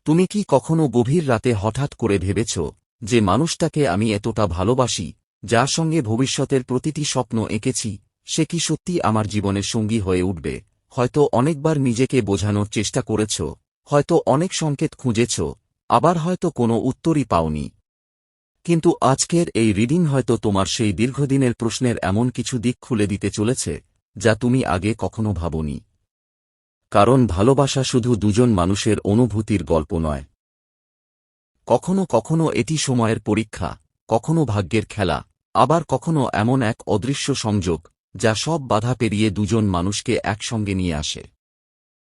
তুমি কি কখনো গভীর রাতে হঠাৎ করে ভেবেছ যে মানুষটাকে আমি এতটা ভালোবাসি, যার সঙ্গে ভবিষ্যতের প্রতিটি স্বপ্ন এঁকেছি, সে কি সত্যি আমার জীবনের সঙ্গী হয়ে উঠবে? হয়তো অনেকবার নিজেকে বোঝানোর চেষ্টা করেছ, হয়তো অনেক সংকেত খুঁজেছ, আবার হয়তো কোনো উত্তরই পাওনি। কিন্তু আজকের এই রিডিং হয়তো তোমার সেই দীর্ঘদিনের প্রশ্নের এমন কিছু দিক খুলে দিতে চলেছে যা তুমি আগে কখনো ভাবনি। কারণ ভালোবাসা শুধু দুজন মানুষের অনুভূতির গল্প নয়। কখনো কখনো এটি সময়ের পরীক্ষা, কখনো ভাগ্যের খেলা, আবার কখনো এমন এক অদৃশ্য সংযোগ যা সব বাধা পেরিয়ে দুজন মানুষকে একসঙ্গে নিয়ে আসে।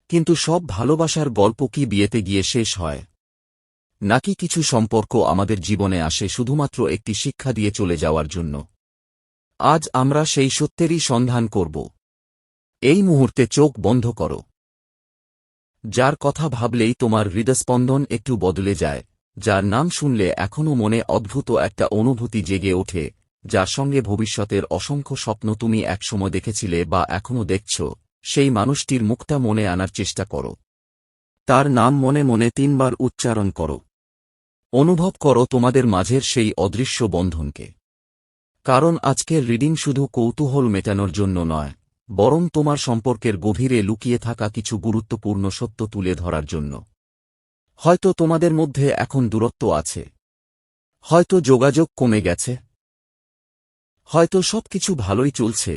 কিন্তু সব ভালোবাসার গল্প কি বিয়েতে গিয়ে শেষ হয়? নাকি কিছু সম্পর্ক আমাদের জীবনে আসে শুধুমাত্র একটি শিক্ষা দিয়ে চলে যাওয়ার জন্য? আজ আমরা সেই সত্যেরই সন্ধান করব। এই মুহূর্তে চোখ বন্ধ করো। যার কথা ভাবলেই তোমার হৃদস্পন্দন একটু বদলে যায়, যার নাম শুনলে এখনও মনে অদ্ভুত একটা অনুভূতি জেগে ওঠে, যার সঙ্গে ভবিষ্যতের অসংখ্য স্বপ্ন তুমি একসময় দেখেছিলে বা এখনও দেখছ, সেই মানুষটির মুখটা মনে আনার চেষ্টা করো। তার নাম মনে মনে ৩ বার উচ্চারণ করো। অনুভব করো তোমাদের মাঝের সেই অদৃশ্য বন্ধনকে। কারণ আজকের রিডিং শুধু কৌতূহল মেটানোর জন্য নয়, বরং তোমার সম্পর্কের গভীরে লুকিয়ে থাকা কিছু গুরুত্বপূর্ণ সত্য তুলে ধরার জন্য। হয়তো তোমাদের মধ্যে এখন দূরত্ব আছে, হয়তো যোগাযোগ কমে গেছে, হয়তো সবকিছু ভালোই চলছে,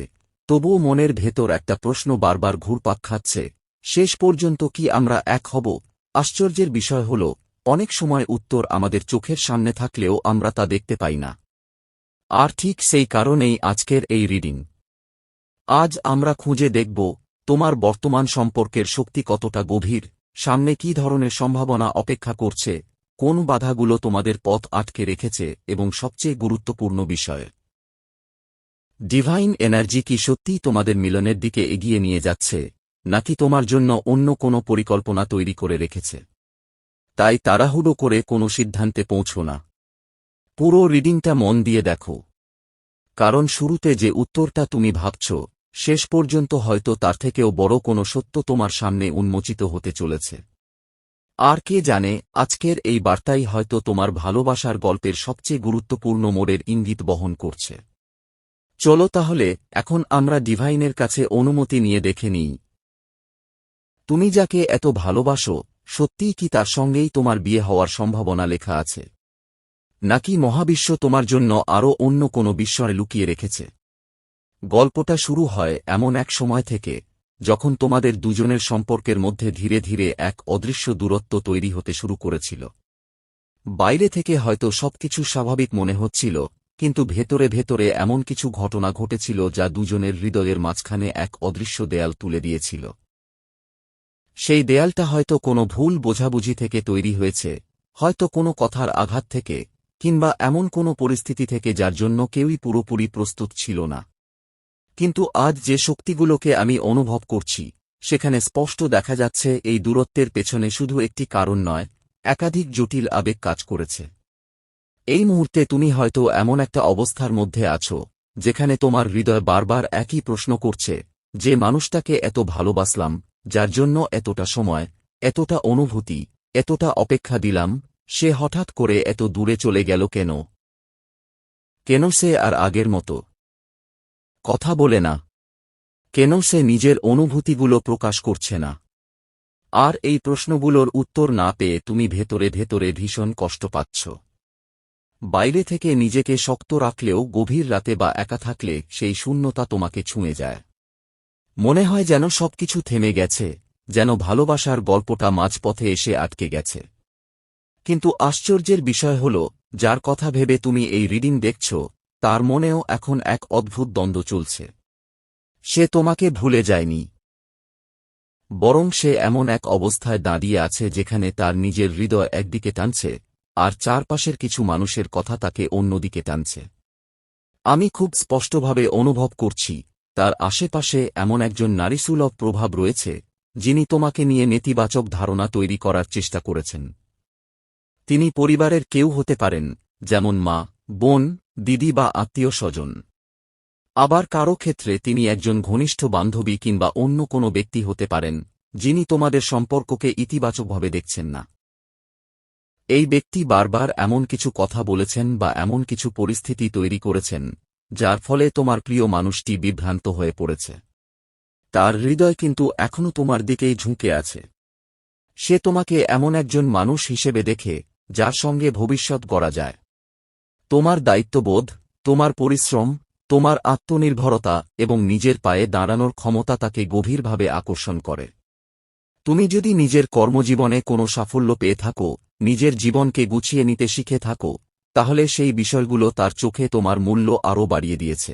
তবুও মনের ভেতর একটা প্রশ্ন বারবার ঘুরপাক খাচ্ছে, শেষ পর্যন্ত কি আমরা এক হব? আশ্চর্যের বিষয় হল, অনেক সময় উত্তর আমাদের চোখের সামনে থাকলেও আমরা তা দেখতে পাই না। আর ঠিক সেই কারণেই আজকের এই রিডিং। আজ আমরা খুঁজে দেখব তোমার বর্তমান সম্পর্কের শক্তি কতটা গভীর, সামনে কী ধরনের সম্ভাবনা অপেক্ষা করছে, কোন বাধাগুলো তোমাদের পথ আটকে রেখেছে, এবং সবচেয়ে গুরুত্বপূর্ণ বিষয়, ডিভাইন এনার্জি কি সত্যিই তোমাদের মিলনের দিকে এগিয়ে নিয়ে যাচ্ছে, নাকি তোমার জন্য অন্য কোনো পরিকল্পনা তৈরি করে রেখেছে। তাই তাড়াহুড়ো করে কোনো সিদ্ধান্তে পৌঁছো না। পুরো রিডিংটা মন দিয়ে দেখো। কারণ শুরুতে যে উত্তরটা তুমি ভাবছ, শেষ পর্যন্ত হয়তো তার থেকেও বড় কোনো সত্য তোমার সামনে উন্মোচিত হতে চলেছে। আর কে জানে, আজকের এই বার্তাই হয়তো তোমার ভালোবাসার গল্পের সবচেয়ে গুরুত্বপূর্ণ মোড়ের ইঙ্গিত বহন করছে। চলো তাহলে এখন আমরা ডিভাইনের কাছে অনুমতি নিয়ে দেখে নিই, তুমি যাকে এত ভালোবাসো, সত্যিই কি তার সঙ্গেই তোমার বিয়ে হওয়ার সম্ভাবনা লেখা আছে, নাকি মহাবিশ্ব তোমার জন্য আরও অন্য কোনো বিস্ময় লুকিয়ে রেখেছে। গল্পটা শুরু হয় এমন এক সময় থেকে, যখন তোমাদের দুজনের সম্পর্কের মধ্যে ধীরে ধীরে এক অদৃশ্য দূরত্ব তৈরি হতে শুরু করেছিল। বাইরে থেকে হয়তো সবকিছু স্বাভাবিক মনে হচ্ছিল, কিন্তু ভেতরে ভেতরে এমন কিছু ঘটনা ঘটেছিল যা দুজনের হৃদয়ের মাঝখানে এক অদৃশ্য দেয়াল তুলে দিয়েছিল। সেই দেয়ালটা হয়তো কোনো ভুল বোঝাবুঝি থেকে তৈরি হয়েছে, হয়তো কোনো কথার আঘাত থেকে, কিংবা এমন কোনো পরিস্থিতি থেকে যার জন্য কেউই পুরোপুরি প্রস্তুত ছিল না। কিন্তু আজ যে শক্তিগুলোকে আমি অনুভব করছি, সেখানে স্পষ্ট দেখা যাচ্ছে এই দূরত্বের পেছনে শুধু একটি কারণ নয়, একাধিক জটিল আবেগ কাজ করেছে। এই মুহূর্তে তুমি হয়তো এমন একটা অবস্থার মধ্যে আছো, যেখানে তোমার হৃদয় বারবার একই প্রশ্ন করছে, যে মানুষটাকে এত ভালোবাসলাম, যার জন্য এতটা সময়, এতটা অনুভূতি, এতটা অপেক্ষা দিলাম, সে হঠাৎ করে এত দূরে চলে গেল কেন? কেন সে আর আগের মতো কথা বলে না? কেন সে নিজের অনুভূতিগুলো প্রকাশ করছে না? আর এই প্রশ্নগুলোর উত্তর না পেয়ে তুমি ভেতরে ভেতরে ভীষণ কষ্ট পাচ্ছ। বাইরে থেকে নিজেকে শক্ত রাখলেও গভীর রাতে বা একা থাকলে সেই শূন্যতা তোমাকে ছুঁয়ে যায়। মনে হয় যেন সবকিছু থেমে গেছে, যেন ভালোবাসার গল্পটা মাঝপথে এসে আটকে গেছে। কিন্তু আশ্চর্যের বিষয় হল, যার কথা ভেবে তুমি এই রিডিং দেখছ, তার মনেও এখন এক অদ্ভুত দ্বন্দ্ব চলছে। সে তোমাকে ভুলে যায়নি, বরং সে এমন এক অবস্থায় দাঁড়িয়ে আছে যেখানে তার নিজের হৃদয় একদিকে টানছে, আর চারপাশের কিছু মানুষের কথা তাকে অন্যদিকে টানছে। আমি খুব স্পষ্টভাবে অনুভব করছি, তার আশেপাশে এমন একজন নারীসুলভ প্রভাব রয়েছে, যিনি তোমাকে নিয়ে নেতিবাচক ধারণা তৈরি করার চেষ্টা করেছেন। তিনি পরিবারের কেউ হতে পারেন, যেমন মা, বোন, দিদি বা আত্মীয় স্বজন। আবার কারও ক্ষেত্রে তিনি একজন ঘনিষ্ঠ বান্ধবী কিংবা অন্য কোনো ব্যক্তি হতে পারেন, যিনি তোমাদের সম্পর্ককে ইতিবাচকভাবে দেখছেন না। এই ব্যক্তি বারবার এমন কিছু কথা বলেছেন বা এমন কিছু পরিস্থিতি তৈরি করেছেন যার ফলে তোমার প্রিয় মানুষটি বিভ্রান্ত হয়ে পড়েছে। তার হৃদয় কিন্তু এখনও তোমার দিকেই ঝুঁকে আছে। সে তোমাকে এমন একজন মানুষ হিসেবে দেখে যার সঙ্গে ভবিষ্যৎ গড়া যায়। তোমার দায়িত্ববোধ, তোমার পরিশ্রম, তোমার আত্মনির্ভরতা এবং নিজের পায়ে দাঁড়ানোর ক্ষমতা তাকে গভীরভাবে আকর্ষণ করে। তুমি যদি নিজের কর্মজীবনে কোনো সাফল্য পেয়ে থাকো, নিজের জীবনকে গুছিয়ে নিতে শিখে থাকো, তাহলে সেই বিষয়গুলো তার চোখে তোমার মূল্য আরও বাড়িয়ে দিয়েছে।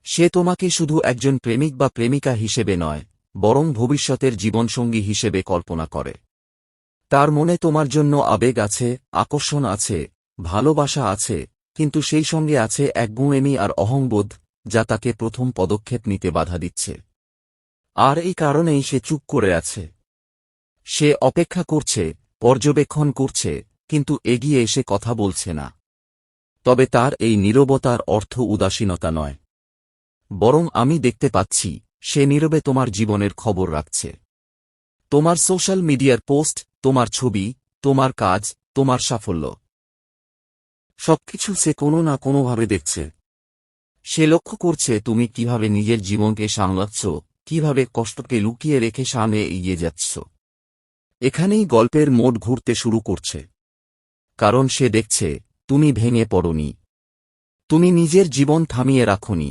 সে তোমাকে শুধু একজন প্রেমিক বা প্রেমিকা হিসেবে নয়, বরং ভবিষ্যতের জীবনসঙ্গী হিসেবে কল্পনা করে। তার মনে তোমার জন্য আবেগ আছে, আকর্ষণ আছে, ভালোবাসা আছে, কিন্তু সেই সঙ্গে আছে একগুঁয়েমি আর অহংবোধ, যা তাকে প্রথম পদক্ষেপ নিতে বাধা দিচ্ছে। আর এই কারণেই সে চুপ করে আছে। সে অপেক্ষা করছে, পর্যবেক্ষণ করছে, কিন্তু এগিয়ে এসে কথা বলছে না। তবে তার এই নীরবতার অর্থ উদাসীনতা নয়, বরং আমি দেখতে পাচ্ছি সে নীরবে তোমার জীবনের খবর রাখছে। তোমার সোশ্যাল মিডিয়ার পোস্ট, তোমার ছবি, তোমার কাজ, তোমার সাফল্য, সবকিছু সে কোনো না কোনোভাবে দেখছে। সে লক্ষ্য করছে তুমি কিভাবে নিজের জীবনকে সামলাচ্ছ, কিভাবে কষ্টকে লুকিয়ে রেখে সামনে এগিয়ে যাচ্ছ। এখানেই গল্পের মোড় ঘুরতে শুরু করছে, কারণ সে দেখছে তুমি ভেঙে পড়নি, তুমি নিজের জীবন থামিয়ে রাখনি,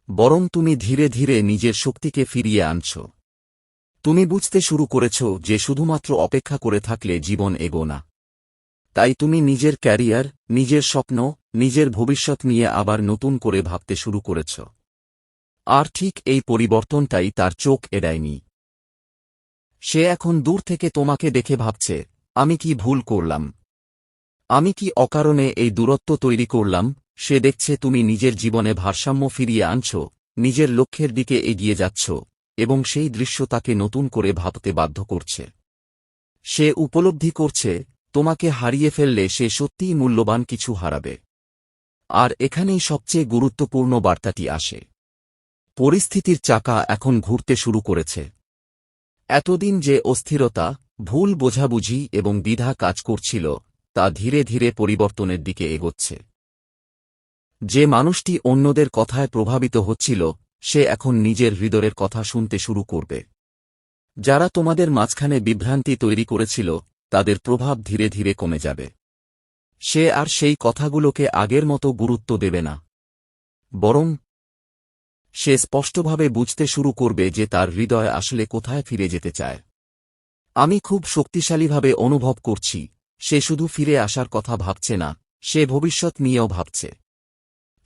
বরং তুমি ধীরে ধীরে নিজের শক্তিকে ফিরিয়ে আনছ। তুমি বুঝতে শুরু করেছ যে শুধুমাত্র অপেক্ষা করে থাকলে জীবন এগো না। তাই তুমি নিজের ক্যারিয়ার, নিজের স্বপ্ন, নিজের ভবিষ্যৎ নিয়ে আবার নতুন করে ভাবতে শুরু করেছ। আর ঠিক এই পরিবর্তনটাই তার চোখ এড়ায়নি। সে এখন দূর থেকে তোমাকে দেখে ভাবছে, আমি কি ভুল করলাম? আমি কি অকারণে এই দূরত্ব তৈরি করলাম? সে দেখছে তুমি নিজের জীবনে ভারসাম্য ফিরিয়ে আনছ, নিজের লক্ষ্যের দিকে এগিয়ে যাচ্ছ, এবং সেই দৃশ্য তাকে নতুন করে ভাবতে বাধ্য করছে। সে উপলব্ধি করছে তোমাকে হারিয়ে ফেললে সে সত্যিই মূল্যবান কিছু হারাবে। আর এখানেই সবচেয়ে গুরুত্বপূর্ণ বার্তাটি আসে। পরিস্থিতির চাকা এখন ঘুরতে শুরু করেছে। এতদিন যে অস্থিরতা, ভুল বোঝাবুঝি এবং দ্বিধা কাজ করছিল, তা ধীরে ধীরে পরিবর্তনের দিকে এগোচ্ছে। যে মানুষটি অন্যদের কথায় প্রভাবিত হচ্ছিল, সে এখন নিজের হৃদয়ের কথা শুনতে শুরু করবে। যারা তোমাদের মাঝখানে বিভ্রান্তি তৈরি করেছিল, তাদের প্রভাব ধীরে ধীরে কমে যাবে। সে আর সেই কথাগুলোকে আগের মতো গুরুত্ব দেবে না, বরং সে স্পষ্টভাবে বুঝতে শুরু করবে যে তার হৃদয় আসলে কোথায় ফিরে যেতে চায়। আমি খুব শক্তিশালীভাবে অনুভব করছি, সে শুধু ফিরে আসার কথা ভাবছে না, সে ভবিষ্যৎ নিয়েও ভাবছে।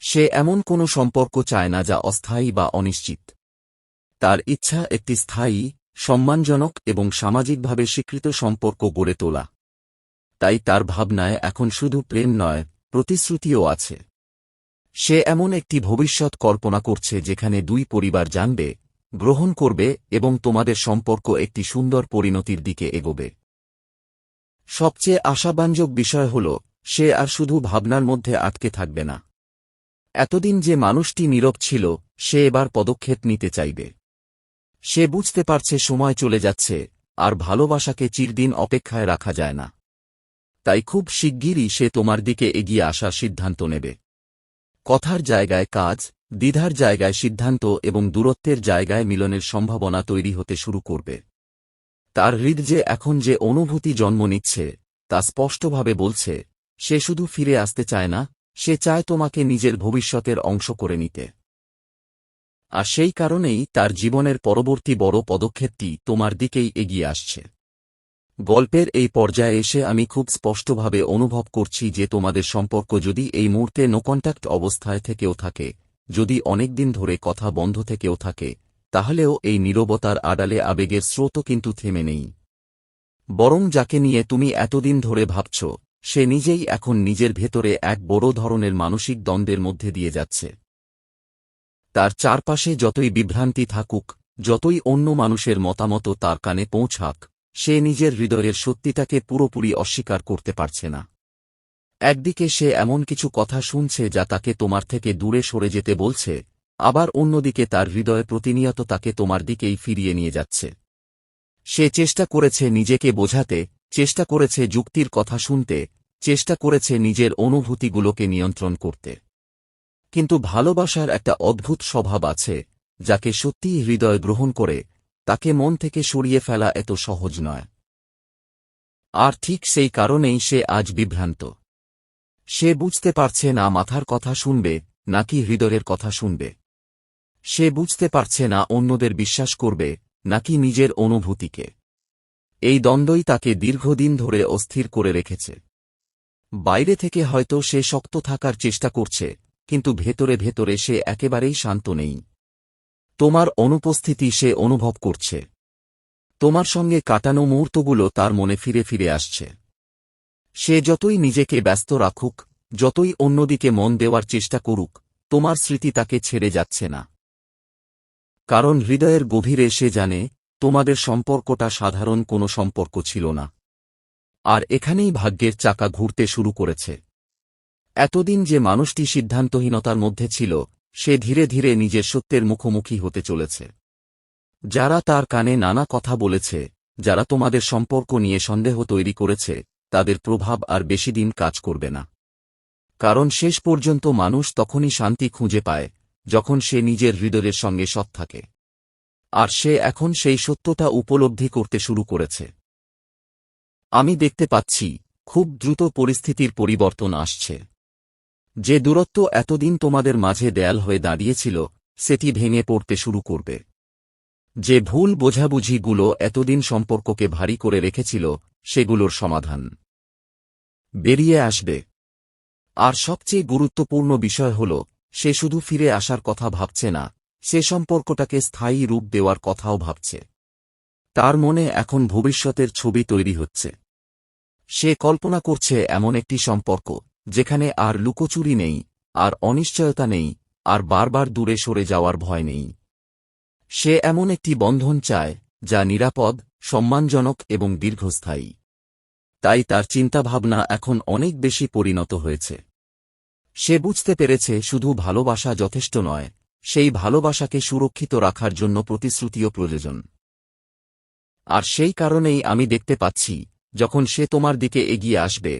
সে এমন কোনো সম্পর্ক চায় না যা অস্থায়ী বা অনিশ্চিত। তার ইচ্ছা একটি স্থায়ী, সম্মানজনক এবং সামাজিকভাবে স্বীকৃত সম্পর্ক গড়ে তোলা। তাই তার ভাবনায় এখন শুধু প্রেম নয়, প্রতিশ্রুতিও আছে। সে এমন একটি ভবিষ্যৎ কল্পনা করছে যেখানে দুই পরিবার জানবে, গ্রহণ করবে এবং তোমাদের সম্পর্ক একটি সুন্দর পরিণতির দিকে এগোবে। সবচেয়ে আশাব্যঞ্জক বিষয় হল, সে আর শুধু ভাবনার মধ্যে আটকে থাকবে না। এতদিন যে মানুষটি নীরব ছিল, সে এবার পদক্ষেপ নিতে চাইবে। সে বুঝতে পারছে সময় চলে যাচ্ছে, আর ভালোবাসাকে চিরদিন অপেক্ষায় রাখা যায় না। তাই খুব শিগগিরই সে তোমার দিকে এগিয়ে আসার সিদ্ধান্ত নেবে। কথার জায়গায় কাজ, দ্বিধার জায়গায় সিদ্ধান্ত এবং দূরত্বের জায়গায় মিলনের সম্ভাবনা তৈরি হতে শুরু করবে। তার হৃদয়ে এখন যে অনুভূতি জন্ম নিচ্ছে, তা স্পষ্টভাবে বলছে, সে শুধু ফিরে আসতে চায় না, সে চায় তোমাকে নিজের ভবিষ্যতের অংশ করে নিতে। আর সেই কারণেই তার জীবনের পরবর্তী বড় পদক্ষেপটি তোমার দিকেই এগিয়ে আসছে। গল্পের এই পর্যায়ে এসে আমি খুব স্পষ্টভাবে অনুভব করছি যে তোমাদের সম্পর্ক যদি এই মুহূর্তে নো কন্ট্যাক্ট অবস্থায় থেকেও থাকে, যদি অনেকদিন ধরে কথা বন্ধ থেকেও থাকে, তাহলেও এই নীরবতার আড়ালে আবেগের স্রোতও কিন্তু থেমে নেই। বরং যাকে নিয়ে তুমি এতদিন ধরে ভাবছ, সে নিজেই এখন নিজের ভেতরে এক বড় ধরনের মানসিক দ্বন্দ্বের মধ্যে দিয়ে যাচ্ছে। তার চারপাশে যতই বিভ্রান্তি থাকুক, যতই অন্য মানুষের মতামত তার কানে পৌঁছাক, সে নিজের হৃদয়ের সত্যিটাকে পুরোপুরি অস্বীকার করতে পারছে না। একদিকে সে এমন কিছু কথা শুনছে যা তাকে তোমার থেকে দূরে সরে যেতে বলছে, আবার অন্যদিকে তার হৃদয় প্রতিনিয়ত তাকে তোমার দিকেই ফিরিয়ে নিয়ে যাচ্ছে। সে চেষ্টা করেছে নিজেকে বোঝাতে, চেষ্টা করেছে যুক্তির কথা শুনতে, চেষ্টা করেছে নিজের অনুভূতিগুলোকে নিয়ন্ত্রণ করতে। কিন্তু ভালোবাসার একটা অদ্ভুত স্বভাব আছে, যাকে সত্যিই হৃদয় গ্রহণ করে তাকে মন থেকে সরিয়ে ফেলা এত সহজ নয়। আর ঠিক সেই কারণেই সে আজ বিভ্রান্ত। সে বুঝতে পারছে না মাথার কথা শুনবে নাকি হৃদয়ের কথা শুনবে। সে বুঝতে পারছে না অন্যদের বিশ্বাস করবে নাকি নিজের অনুভূতিকে। এই দ্বন্দ্বই তাকে দীর্ঘদিন ধরে অস্থির করে রেখেছে। বাইরে থেকে হয়তো সে শক্ত থাকার চেষ্টা করছে, কিন্তু ভেতরে ভেতরে সে একেবারেই শান্ত নেই। তোমার অনুপস্থিতি সে অনুভব করছে। তোমার সঙ্গে কাটানো মুহূর্তগুলো তার মনে ফিরে ফিরে আসছে। সে যতই নিজেকে ব্যস্ত রাখুক, যতই অন্যদিকে মন দেওয়ার চেষ্টা করুক, তোমার স্মৃতি তাকে ছেড়ে যাচ্ছে না। কারণ হৃদয়ের গভীরে সে জানে তোমাদের সম্পর্কটা সাধারণ কোনো সম্পর্ক ছিল না। আর এখানেই ভাগ্যের চাকা ঘুরতে শুরু করেছে। এতদিন যে মানুষটি সিদ্ধান্তহীনতার মধ্যে ছিল, সে ধীরে ধীরে নিজের সত্যের মুখোমুখি হতে চলেছে। যারা তার কানে নানা কথা বলেছে, যারা তোমাদের সম্পর্ক নিয়ে সন্দেহ তৈরি করেছে, তাদের প্রভাব আর বেশিদিন কাজ করবে না। কারণ শেষ পর্যন্ত মানুষ তখনই শান্তি খুঁজে পায় যখন সে নিজের হৃদয়ের সঙ্গে সৎ থাকে। আর সে এখন সেই সত্যটা উপলব্ধি করতে শুরু করেছে। আমি দেখতে পাচ্ছি খুব দ্রুত পরিস্থিতির পরিবর্তন আসছে। যে দূরত্ব এতদিন তোমাদের মাঝে দেয়াল হয়ে দাঁড়িয়েছিল, সেটি ভেঙে পড়তে শুরু করবে। যে ভুল বোঝাবুঝিগুলো এতদিন সম্পর্ককে ভারী করে রেখেছিল, সেগুলোর সমাধান বেরিয়ে আসবে। আর সবচেয়ে গুরুত্বপূর্ণ বিষয় হল, সে শুধু ফিরে আসার কথা ভাবছে না, সে সম্পর্কটাকে স্থায়ী রূপ দেওয়ার কথাও ভাবছে। তার মনে এখন ভবিষ্যতের ছবি তৈরি হচ্ছে। সে কল্পনা করছে এমন একটি সম্পর্ক যেখানে আর লুকোচুরি নেই, আর অনিশ্চয়তা নেই, আর বারবার দূরে সরে যাওয়ার ভয় নেই। সে এমন একটি বন্ধন চায় যা নিরাপদ, সম্মানজনক এবং দীর্ঘস্থায়ী। তাই তার চিন্তাভাবনা এখন অনেক বেশি পরিণত হয়েছে। সে বুঝতে পেরেছে শুধু ভালোবাসা যথেষ্ট নয়, সেই ভালোবাসাকে সুরক্ষিত রাখার জন্য প্রতিশ্রুতিও প্রয়োজন। আর সেই কারণেই আমি দেখতে পাচ্ছি, যখন সে তোমার দিকে এগিয়ে আসবে,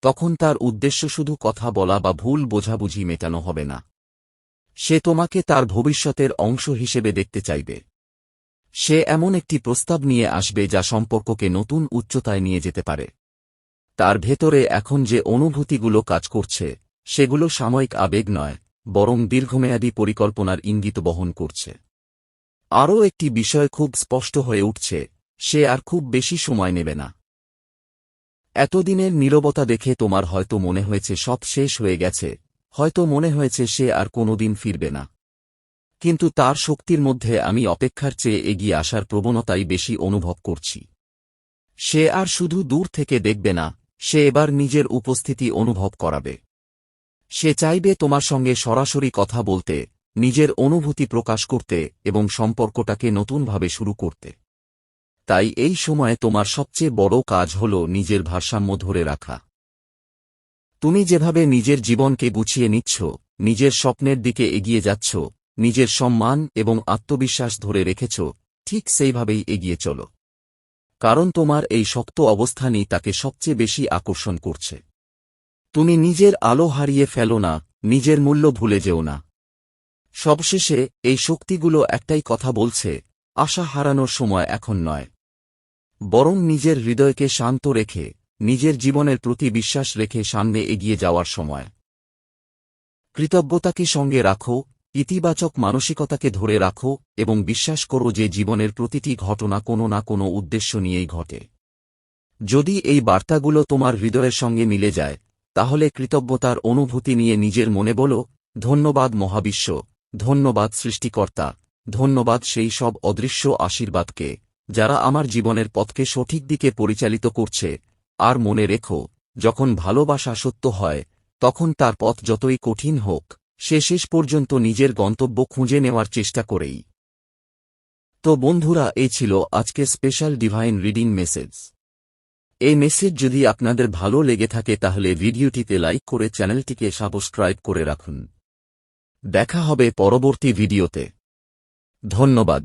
তখন তার উদ্দেশ্য শুধু কথা বলা বা ভুল বোঝাবুঝি মেটানো হবে না। সে তোমাকে তার ভবিষ্যতের অংশ হিসেবে দেখতে চাইবে। সে এমন একটি প্রস্তাব নিয়ে আসবে যা সম্পর্ককে নতুন উচ্চতায় নিয়ে যেতে পারে। তার ভেতরে এখন যে অনুভূতিগুলো কাজ করছে, সেগুলো সাময়িক আবেগ নয়, বরং দীর্ঘমেয়াদী পরিকল্পনার ইঙ্গিত বহন করছে। আরও একটি বিষয় খুব স্পষ্ট হয়ে উঠছে, সে আর খুব বেশি সময় নেবে না। এতদিনের নীরবতা দেখে তোমার হয়তো মনে হয়েছে সব শেষ হয়ে গেছে, হয়তো মনে হয়েছে সে আর কোনোদিন ফিরবে না। কিন্তু তার শক্তির মধ্যে আমি অপেক্ষার চেয়ে এগিয়ে আসার প্রবণতাই বেশি অনুভব করছি। সে আর শুধু দূর থেকে দেখবে না, সে এবার নিজের উপস্থিতি অনুভব করাবে। সে চাইবে তোমার সঙ্গে সরাসরি কথা বলতে, নিজের অনুভূতি প্রকাশ করতে এবং সম্পর্কটাকে নতুনভাবে শুরু করতে। তাই এই সময়ে তোমার সবচেয়ে বড় কাজ হল নিজের ভারসাম্য ধরে রাখা। তুমি যেভাবে নিজের জীবনকে গুছিয়ে নিচ্ছ, নিজের স্বপ্নের দিকে এগিয়ে যাচ্ছ, নিজের সম্মান এবং আত্মবিশ্বাস ধরে রেখেছ, ঠিক সেইভাবেই এগিয়ে চলো। কারণ তোমার এই শক্ত অবস্থানই তাকে সবচেয়ে বেশি আকর্ষণ করছে। তুমি নিজের আলো হারিয়ে ফেলো না, নিজের মূল্য ভুলে যেও না। সবশেষে এই শক্তিগুলো একটাই কথা বলছে, আশা হারানোর সময় এখন নয়। বরং নিজের হৃদয়কে শান্ত রেখে, নিজের জীবনের প্রতি বিশ্বাস রেখে সামনে এগিয়ে যাওয়ার সময়। কৃতজ্ঞতাকে সঙ্গে রাখো, ইতিবাচক মানসিকতাকে ধরে রাখো এবং বিশ্বাস করো যে জীবনের প্রতিটি ঘটনা কোনো না কোনো উদ্দেশ্য নিয়েই ঘটে। যদি এই বার্তাগুলো তোমার হৃদয়ের সঙ্গে মিলে যায়, তাহলে কৃতজ্ঞতার অনুভূতি নিয়ে নিজের মনে বলো, ধন্যবাদ মহাবিশ্ব, ধন্যবাদ সৃষ্টিকর্তা, ধন্যবাদ সেই সব অদৃশ্য আশীর্বাদকে যারা আমার জীবনের পথকে সঠিক দিকে পরিচালিত করছে। আর মনে রেখো, যখন ভালোবাসা সত্য হয়, তখন তার পথ যতই কঠিন হোক, সে শেষ পর্যন্ত নিজের গন্তব্য খুঁজে নেওয়ার চেষ্টা করেই। তো বন্ধুরা, এই ছিল আজকের স্পেশাল ডিভাইন রিডিং মেসেজ। এই মেসেজ যদি আপনাদের ভালো লেগে থাকে তাহলে ভিডিওটিতে লাইক করে চ্যানেলটিকে সাবস্ক্রাইব করে রাখুন। দেখা হবে পরবর্তী ভিডিওতে। ধন্যবাদ।